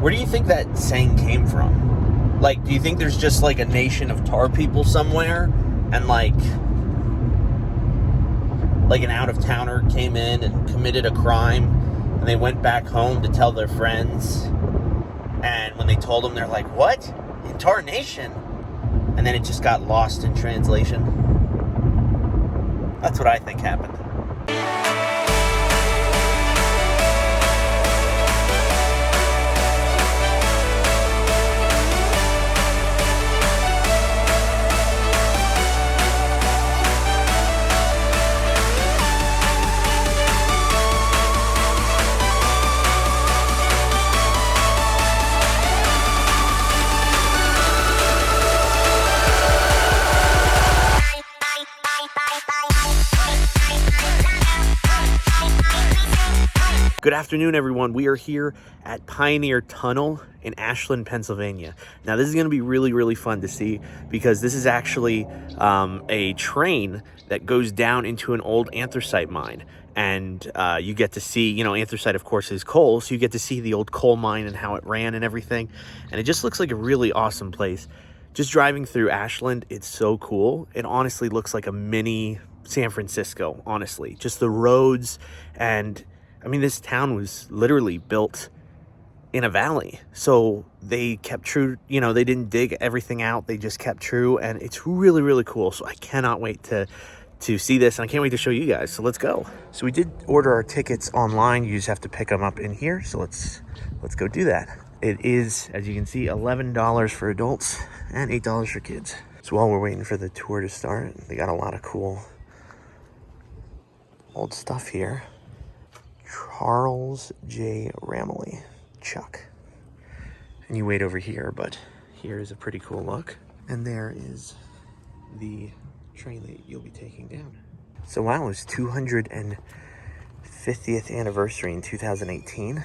Where do you think that saying came from? Like, do you think there's just like a nation of tar people somewhere, and like an out-of-towner came in and committed a crime, and they went back home to tell their friends, and when they told them, they're like, what? In Tar Nation? And then it just got lost in translation. That's what I think happened. Good afternoon, everyone. We are here at Pioneer Tunnel in Ashland, Pennsylvania. Now, this is going to be really, really fun to see because this is actually a train that goes down into an old anthracite mine. And you get to see, you know, anthracite, of course, is coal. So you get to see the old coal mine and how it ran and everything. And it just looks like a really awesome place. Just driving through Ashland, it's so cool. It honestly looks like a mini San Francisco, honestly. Just the roads and... I mean, this town was literally built in a valley. So they kept true, you know, they didn't dig everything out. They just kept true. And it's really, really cool. So I cannot wait to see this. And I can't wait to show you guys. So let's go. So we did order our tickets online. You just have to pick them up in here. So let's go do that. It is, as you can see, $11 for adults and $8 for kids. So while we're waiting for the tour to start, they got a lot of cool old stuff here. Charles J. Ramley, Chuck. And you wait over here, but here is a pretty cool look. And there is the train that you'll be taking down. So wow, it was 250th anniversary in 2018.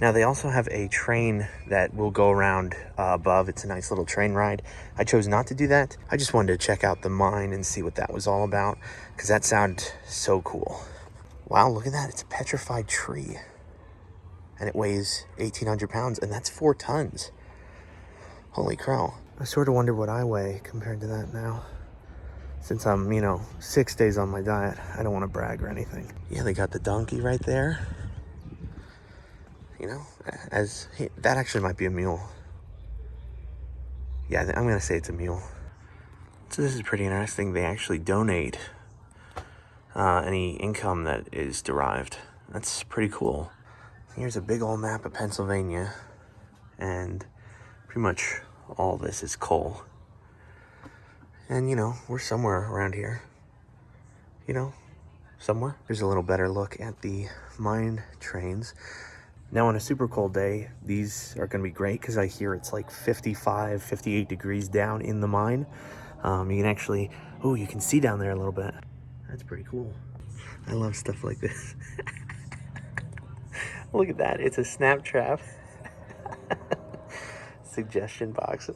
Now they also have a train that will go around above. It's a nice little train ride. I chose not to do that. I just wanted to check out the mine and see what that was all about, because that sounded so cool. Wow, look at that. It's a petrified tree. And it weighs 1,800 pounds, and that's 4 tons. Holy crow. I sort of wonder what I weigh compared to that now. Since I'm, 6 days on my diet. I don't want to brag or anything. Yeah, they got the donkey right there. That actually might be a mule. Yeah, I'm going to say it's a mule. So this is pretty interesting. They actually donate any income that is derived. That's pretty cool. Here's a big old map of Pennsylvania, and pretty much all this is coal. And we're somewhere around here. Somewhere. Here's a little better look at the mine trains. Now on a super cold day, these are going to be great because I hear it's like 55, 58 degrees down in the mine. You can actually, you can see down there a little bit. That's pretty cool. I love stuff like this. Look at that. It's a snap trap. Suggestion box.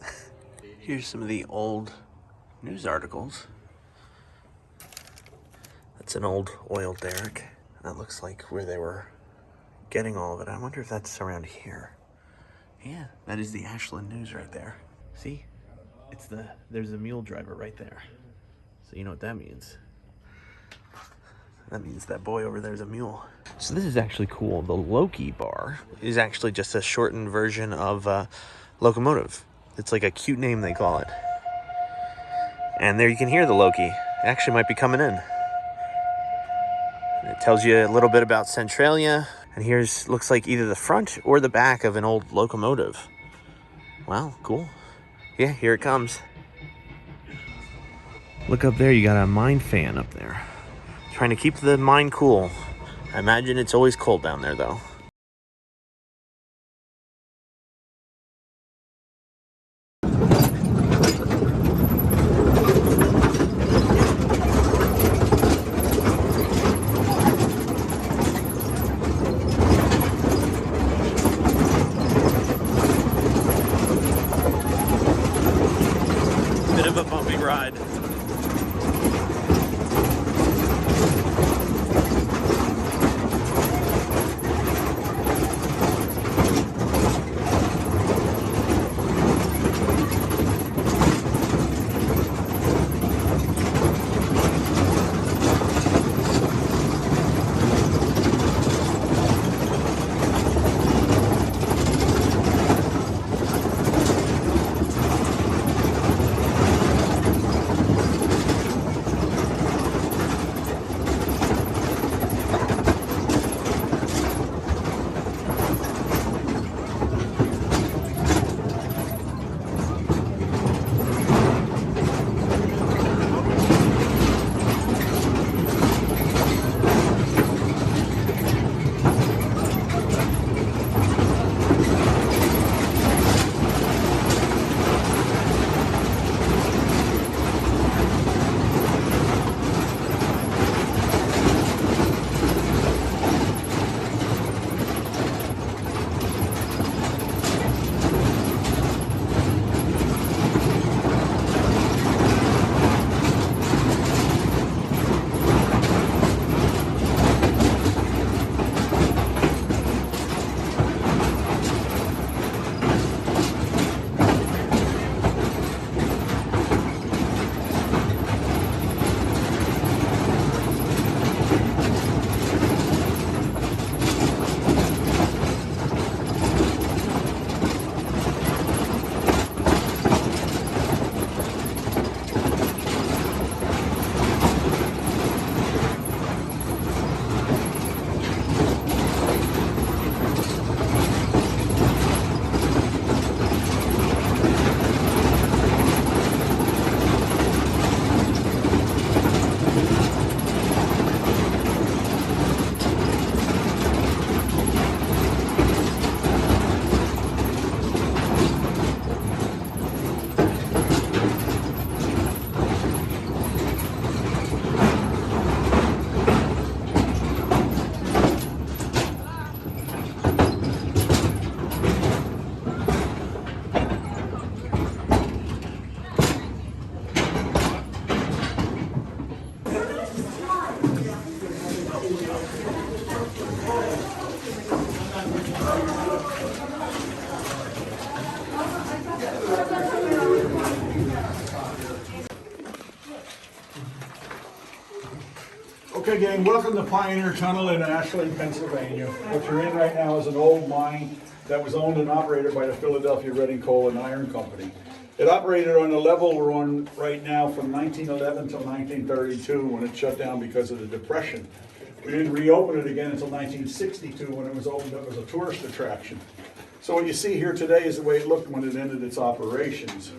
Here's some of the old news articles. That's an old oil derrick. That looks like where they were getting all of it. I wonder if that's around here. Yeah, that is the Ashland News right there. See? There's a mule driver right there. So you know what that means. That means that boy over there is a mule. So this is actually cool. The Loki bar is actually just a shortened version of locomotive. It's like a cute name they call it. And there you can hear the Loki. It actually might be coming in. It tells you a little bit about Centralia. And here's, looks like either the front or the back of an old locomotive. Wow, cool. Yeah, here it comes. Look up there, you got a mine fan up there. Trying to keep the mine cool. I imagine it's always cold down there, though. Bit of a bumpy ride. Okay, gang, welcome to Pioneer Tunnel in Ashland, Pennsylvania. What you're in right now is an old mine that was owned and operated by the Philadelphia Reading Coal and Iron Company. It operated on the level we're on right now from 1911 till 1932 when it shut down because of the Depression. We didn't reopen it again until 1962 when it was opened up as a tourist attraction. So what you see here today is the way it looked when it ended its operations.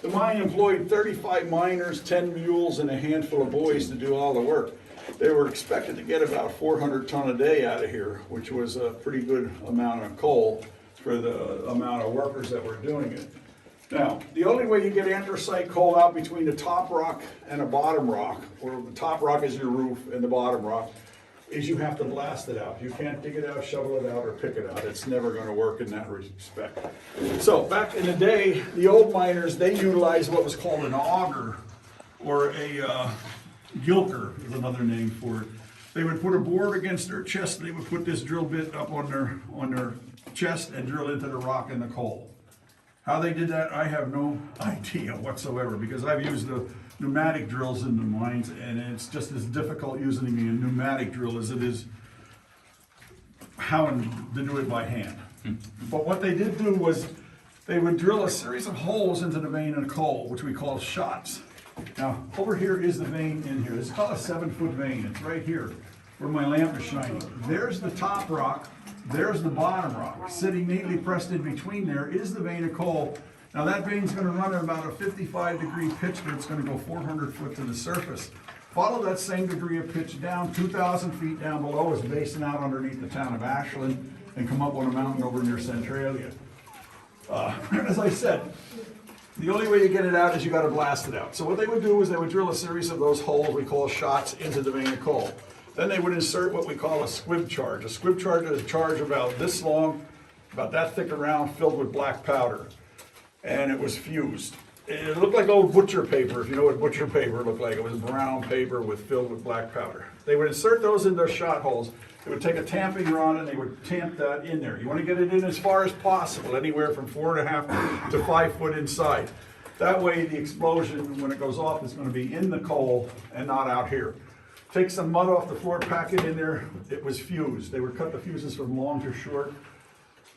The mine employed 35 miners, 10 mules, and a handful of boys to do all the work. They were expected to get about 400 ton a day out of here, which was a pretty good amount of coal for the amount of workers that were doing it. Now, the only way you get anthracite coal out between the top rock and a bottom rock, or the top rock is your roof and the bottom rock, is you have to blast it out. You can't dig it out, shovel it out, or pick it out. It's never going to work in that respect. So back in the day, the old miners, they utilized what was called an auger, or a gilker is another name for it. They would put a board against their chest, and they would put this drill bit up on their chest and drill into the rock and the coal. How they did that, I have no idea whatsoever, because I've used the pneumatic drills in the mines, and it's just as difficult using a pneumatic drill as it is how to do it by hand. But what they did do was they would drill a series of holes into the vein of coal, which we call shots. Now, over here is the vein in here. It's called a 7-foot vein. It's right here where my lamp is shining. There's the top rock. There's the bottom rock. Sitting neatly pressed in between there is the vein of coal. Now that vein's going to run at about a 55-degree pitch, but it's going to go 400 foot to the surface. Follow that same degree of pitch down, 2,000 feet down below is basing out underneath the town of Ashland and come up on a mountain over near Centralia. As I said, the only way you get it out is you got to blast it out. So what they would do is they would drill a series of those holes we call shots into the vein of coal. Then they would insert what we call a squib charge. A squib charge is a charge about this long, about that thick around, filled with black powder. And it was fused. It looked like old butcher paper, if you know what butcher paper looked like. It was brown paper filled with black powder. They would insert those in their shot holes. They would take a tamping rod and they would tamp that in there. You want to get it in as far as possible, anywhere from 4.5 to 5 foot inside. That way the explosion, when it goes off, is going to be in the coal and not out here. Take some mud off the floor, pack it in there. It was fused. They would cut the fuses from long to short.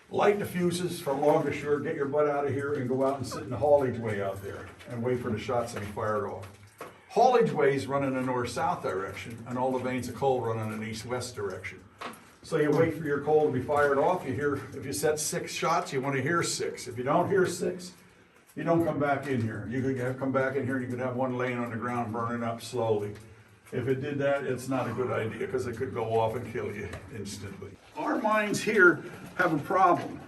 Light the fuses from long to short, get your butt out of here and go out and sit in the haulage way out there and wait for the shots to be fired off. Haulage ways run in a north-south direction, and all the veins of coal run in an east-west direction. So you wait for your coal to be fired off. You hear, if you set 6 shots, you want to hear 6. If you don't hear 6, you don't come back in here. You could come back in here and you could have one laying on the ground burning up slowly. If it did that, it's not a good idea because it could go off and kill you instantly. Our mines here have a problem.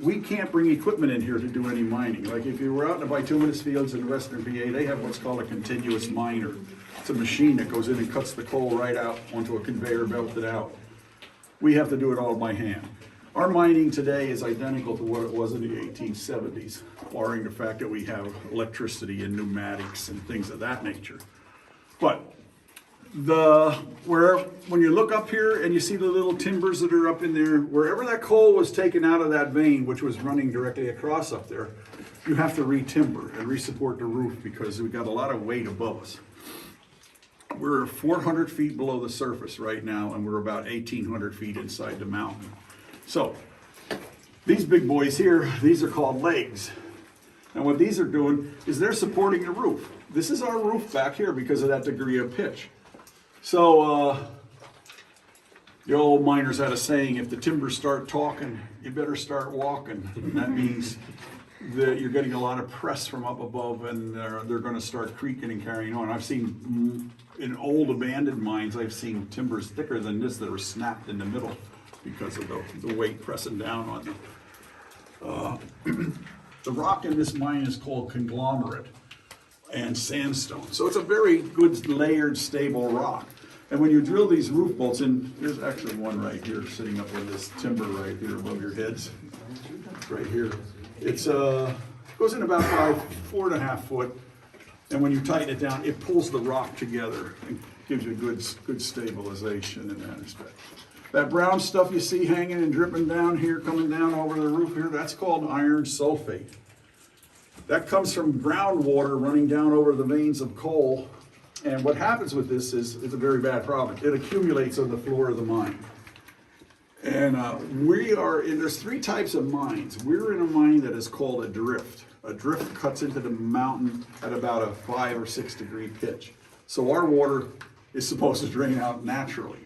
We can't bring equipment in here to do any mining. Like if you were out in the bituminous fields in western VA, they have what's called a continuous miner. It's a machine that goes in and cuts the coal right out onto a conveyor belted out. We have to do it all by hand. Our mining today is identical to what it was in the 1870s, barring the fact that we have electricity and pneumatics and things of that nature. But when you look up here and you see the little timbers that are up in there, wherever that coal was taken out of that vein, which was running directly across up there, you have to re-timber and re-support the roof because we've got a lot of weight above us. We're 400 feet below the surface right now, and we're about 1,800 feet inside the mountain. So these big boys here, these are called legs. And what these are doing is they're supporting the roof. This is our roof back here because of that degree of pitch. So the old miners had a saying, if the timbers start talking, you better start walking. And that means that you're getting a lot of press from up above and they're going to start creaking and carrying on. I've seen in old abandoned mines, I've seen timbers thicker than this that are snapped in the middle because of the weight pressing down on them. The rock in this mine is called conglomerate and sandstone. So it's a very good layered, stable rock. And when you drill these roof bolts in, there's actually one right here sitting up in this timber right here above your heads. Right here. It's goes in about 4.5 foot. And when you tighten it down, it pulls the rock together and gives you good stabilization in that respect. That brown stuff you see hanging and dripping down here, coming down over the roof here, that's called iron sulfate. That comes from groundwater running down over the veins of coal And what happens with this is, it's a very bad problem. It accumulates on the floor of the mine. And there's three types of mines. We're in a mine that is called a drift. A drift cuts into the mountain at about a 5 or 6 degree pitch. So our water is supposed to drain out naturally.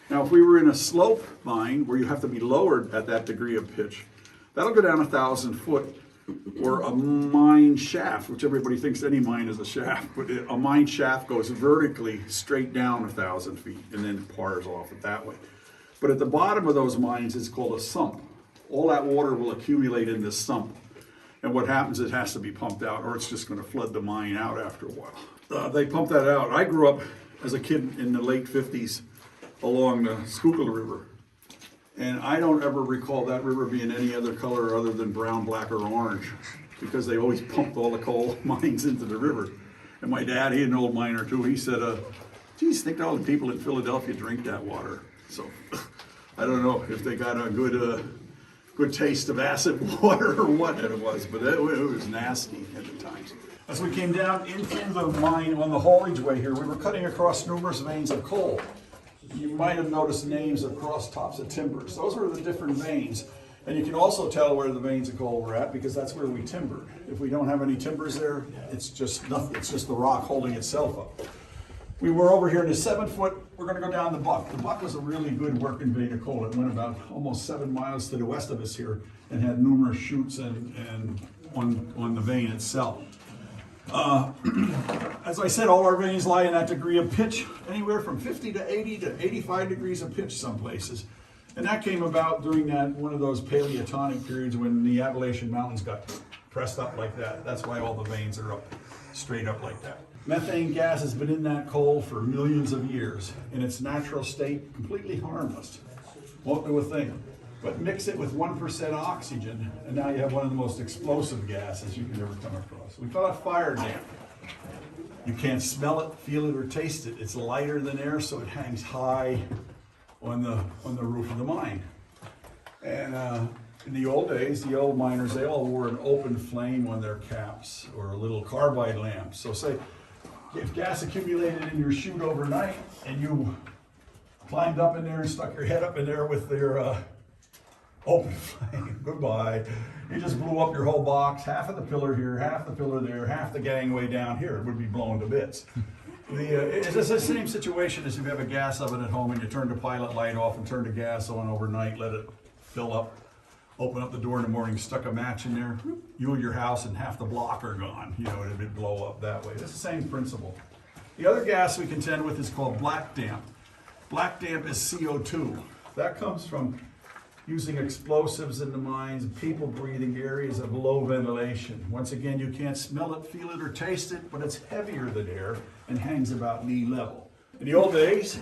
Now, if we were in a slope mine where you have to be lowered at that degree of pitch, that'll go down 1,000 foot. Or a mine shaft, which everybody thinks any mine is a shaft, but a mine shaft goes vertically straight down 1,000 feet and then pours off it that way. But at the bottom of those mines, it's called a sump. All that water will accumulate in this sump. And what happens, it has to be pumped out, or it's just going to flood the mine out after a while. They pump that out. I grew up as a kid in the late 50s along the Schuylkill River. And I don't ever recall that river being any other color other than brown, black, or orange, because they always pumped all the coal mines into the river. And my dad, he had an old miner too, he said, geez, think all the people in Philadelphia drink that water. So I don't know if they got a good taste of acid water or what it was, but it was nasty at the time. As we came down into the mine on the haulage way here, we were cutting across numerous veins of coal. You might have noticed names across tops of timbers. Those were the different veins. And you can also tell where the veins of coal were at because that's where we timbered. If we don't have any timbers there, it's just nothing. It's just the rock holding itself up. We were over here in the 7 foot. We're going to go down the Buck. The Buck was a really good working vein of coal. It went about almost 7 miles to the west of us here and had numerous chutes and on the vein itself. As I said, all our veins lie in that degree of pitch, anywhere from 50 to 80 to 85 degrees of pitch some places. And that came about during one of those Paleotonic periods when the Appalachian Mountains got pressed up like that. That's why all the veins are up, straight up like that. Methane gas has been in that coal for millions of years. In its natural state, completely harmless. Won't do a thing. But mix it with 1% oxygen, and now you have one of the most explosive gases you can ever come across. We call it fire damp. You can't smell it, feel it, or taste it. It's lighter than air, so it hangs high on the roof of the mine. And in the old days, the old miners, they all wore an open flame on their caps or a little carbide lamp. So say, if gas accumulated in your chute overnight and you climbed up in there and stuck your head up in there with your open flame, goodbye. You just blew up your whole box, half of the pillar here, half the pillar there, half the gangway down here. It would be blown to bits. It's the same situation as if you have a gas oven at home and you turn the pilot light off and turn the gas on overnight, let it fill up, open up the door in the morning, stuck a match in there, you and your house and half the block are gone. You know, it would blow up that way. It's the same principle. The other gas we contend with is called black damp. Black damp is CO2. That comes from using explosives in the mines, people breathing areas of low ventilation. Once again, you can't smell it, feel it, or taste it, but it's heavier than air and hangs about knee level. In the old days,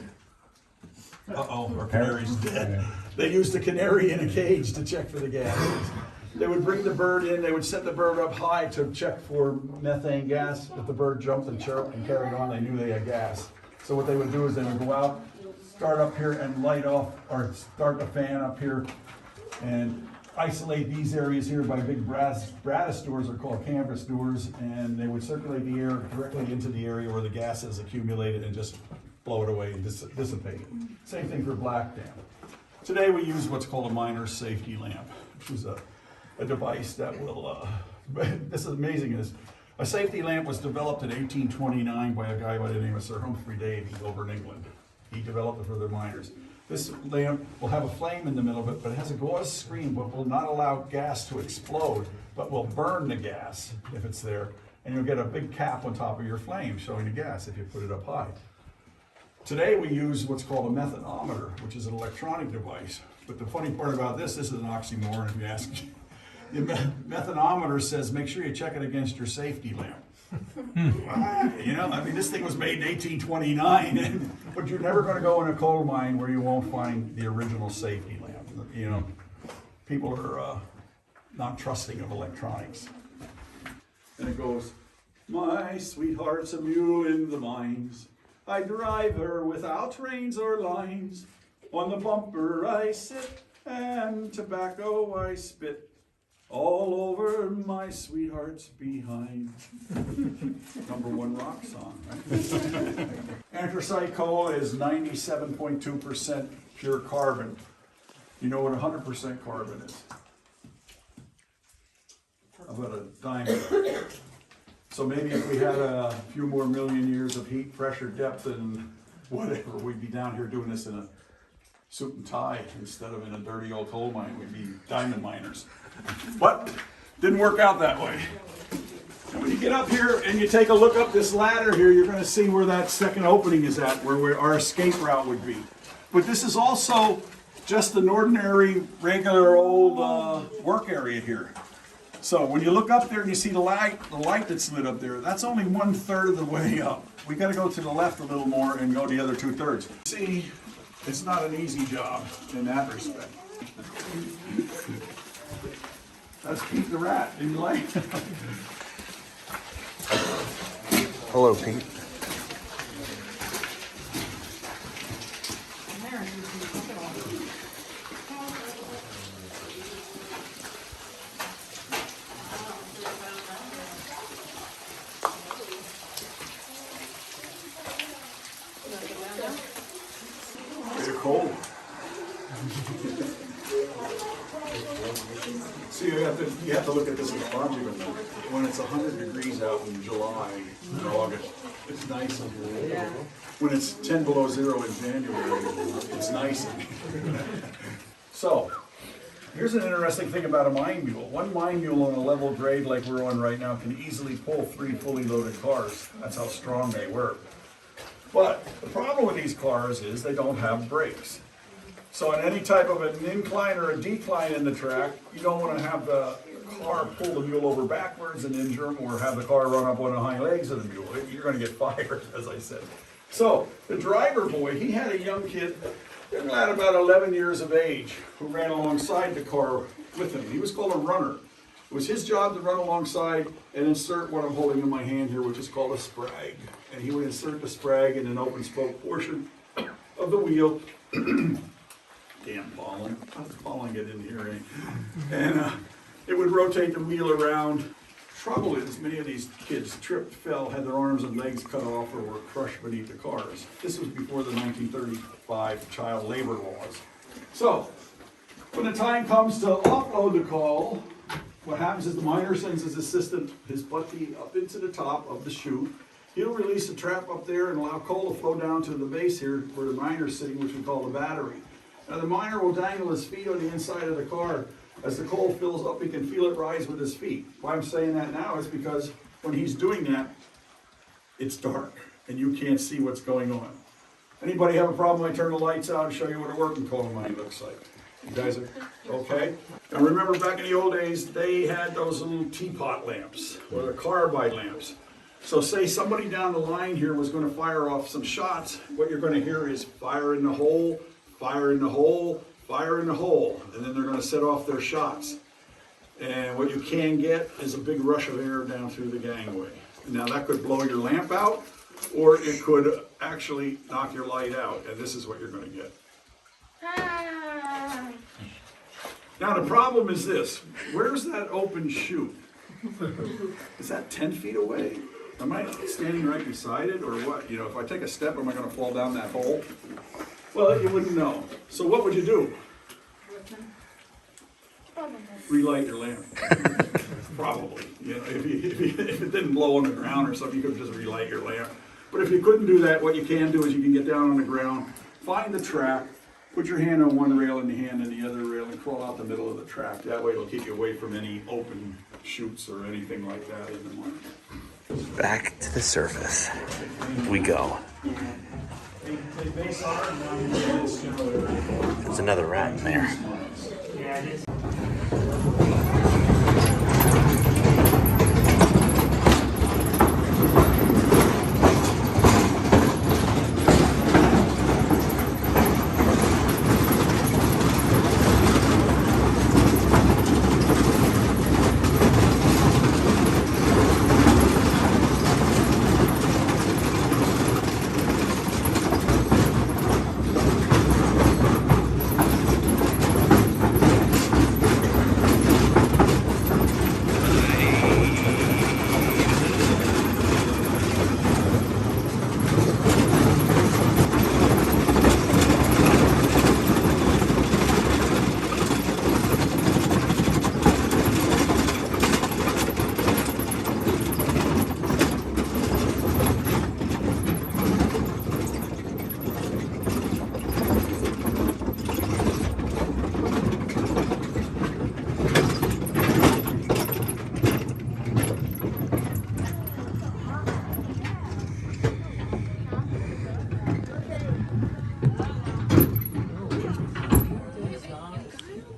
our canary's dead. They used a canary in a cage to check for the gases. They would bring the bird in, they would set the bird up high to check for methane gas. If the bird jumped and chirped and carried on, they knew they had gas. So what they would do is they would go out, start up here and light off, or start the fan up here and isolate these areas here by big Bradis doors, are called canvas doors, and they would circulate the air directly into the area where the gas is accumulated and just blow it away and dissipate it. Same thing for black damp. Today we use what's called a miner's safety lamp, which is a device that will, this is amazing, is a safety lamp was developed in 1829 by a guy by the name of Sir Humphrey Davy over in England. He developed it for the miners. This lamp will have a flame in the middle of it, but it has a gauze screen, but will not allow gas to explode, but will burn the gas if it's there. And you'll get a big cap on top of your flame showing the gas if you put it up high. Today we use what's called a methanometer, which is an electronic device. But the funny part about this is an oxymoron if you ask me. The methanometer says make sure you check it against your safety lamp. You know, I mean, this thing was made in 1829, but you're never going to go in a coal mine where you won't find the original safety lamp. You know, people are not trusting of electronics. And it goes, my sweetheart's a mule in the mines. I drive her without reins or lines. On the bumper I sit, and tobacco I spit. All over my sweetheart's behind. #1 rock song, right? Anthracite coal is 97.2% pure carbon. You know what 100% carbon is? About a diamond. So maybe if we had a few more million years of heat, pressure, depth, and whatever, we'd be down here doing this in a suit and tie instead of in a dirty old coal mine. We'd be diamond miners. But didn't work out that way. And when you get up here and you take a look up this ladder here, you're going to see where that second opening is at, where our escape route would be. But this is also just an ordinary, regular old work area here. So when you look up there and you see the light that's lit up there, that's only 1/3 of the way up. We got to go to the left a little more and go the other 2/3. See, it's not an easy job in that respect. That's Pete the Rat. Didn't you like? Hello, Pete. They're cold. See, you have to look at this in logical. When it's 100 degrees out in July and August, it's nice in here. When it's 10 below zero in January, it's nice in here. So, here's an interesting thing about a mine mule. One mine mule on a level grade like we're on right now can easily pull 3 fully loaded cars. That's how strong they were. But the problem with these cars is they don't have brakes. So in any type of an incline or a decline in the track, you don't want to have the car pull the mule over backwards and injure him, or have the car run up on the hind legs of the mule. You're going to get fired, as I said. So the driver boy, he had a young kid, young lad about 11 years of age, who ran alongside the car with him. He was called a runner. It was his job to run alongside and insert what I'm holding in my hand here, which is called a sprag. And he would insert the sprag in an open spoke portion of the wheel. Damn pollen. How does pollen get in here, eh? And it would rotate the wheel around. Trouble is, many of these kids tripped, fell, had their arms and legs cut off, or were crushed beneath the cars. This was before the 1935 child labor laws. So, when the time comes to offload the coal, what happens is the miner sends his assistant, his buddy, up into the top of the chute. He'll release a trap up there and allow coal to flow down to the base here where the miner's sitting, which we call the battery. Now the miner will dangle his feet on the inside of the car. As the coal fills up, he can feel it rise with his feet. Why I'm saying that now is because when he's doing that, it's dark and you can't see what's going on. Anybody have a problem? I turn the lights out and show you what a working coal mine looks like. You guys are okay? Now remember, back in the old days, they had those little teapot lamps or the carbide lamps. So say somebody down the line here was going to fire off some shots, what you're going to hear is fire in the hole, fire in the hole, fire in the hole, and then they're going to set off their shots. And what you can get is a big rush of air down through the gangway. Now that could blow your lamp out, or it could actually knock your light out, and this is what you're going to get. Now the problem is this, where's that open chute? Is that 10 feet away? Am I standing right beside it, or what? You know, if I take a step, am I going to fall down that hole? Well, you wouldn't know. So what would you do? Relight your lamp. Probably. You know, if it didn't blow on the ground or something, you could just relight your lamp. But if you couldn't do that, what you can do is you can get down on the ground, find the track, put your hand on one rail and your hand on the other rail, and crawl out the middle of the track. That way it'll keep you away from any open chutes or anything like that in the morning. Back to the surface we go. There's another rat in there.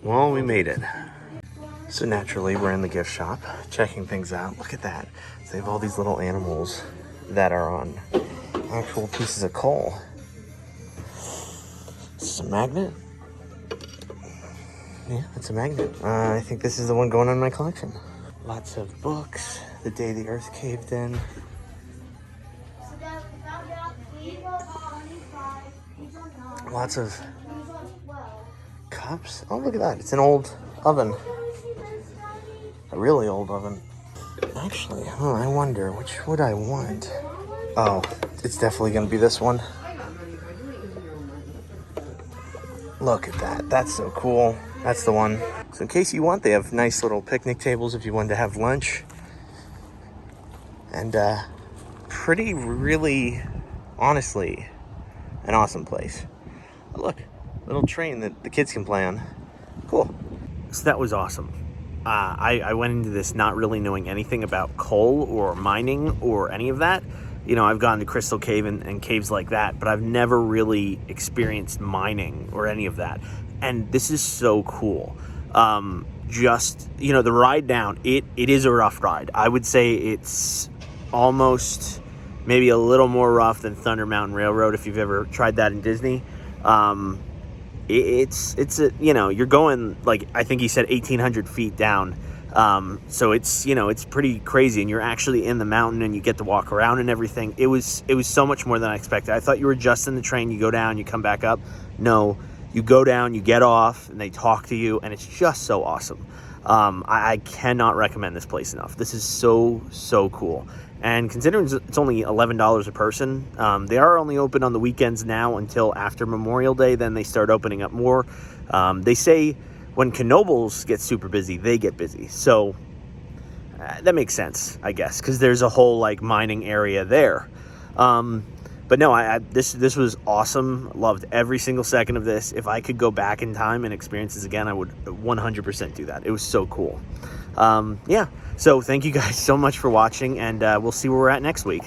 Well, we made it. So naturally, we're in the gift shop, checking things out. Look at that. So they have all these little animals that are on actual pieces of coal. Is this a magnet? Yeah, it's a magnet. I think this is the one going on in my collection. Lots of books. The Day the Earth Caved In. Lots of cups. Oh, look at that. It's an old oven. A really old oven. Actually, I wonder, which would I want? Oh, it's definitely going to be this one. Look at that. That's so cool. That's the one. So in case you want, they have nice little picnic tables if you wanted to have lunch. And pretty, really, honestly, an awesome place. Oh, look, little train that the kids can play on. Cool. So that was awesome. I went into this not really knowing anything about coal or mining or any of that. You know, I've gone to Crystal Cave and caves like that, but I've never really experienced mining or any of that. And this is so cool. Just, you know, the ride down, it is a rough ride. I would say it's almost maybe a little more rough than Thunder Mountain Railroad if you've ever tried that in Disney. It's a, you know, you're going, like, I think he said 1,800 feet down. So it's, you know, it's pretty crazy, and you're actually in the mountain and you get to walk around and everything. It was so much more than I expected. I thought you were just in the train, you go down, you come back up. No, you go down, you get off, and they talk to you, and it's just so awesome. I cannot recommend this place enough. This is so cool. And considering it's only $11 a person, they are only open on the weekends now until after Memorial Day. Then they start opening up more. They say when Knoebels get super busy, they get busy. So that makes sense, I guess, because there's a whole like mining area there. But no, this was awesome. Loved every single second of this. If I could go back in time and experience this again, I would 100% do that. It was so cool. Yeah. So thank you guys so much for watching, and we'll see where we're at next week.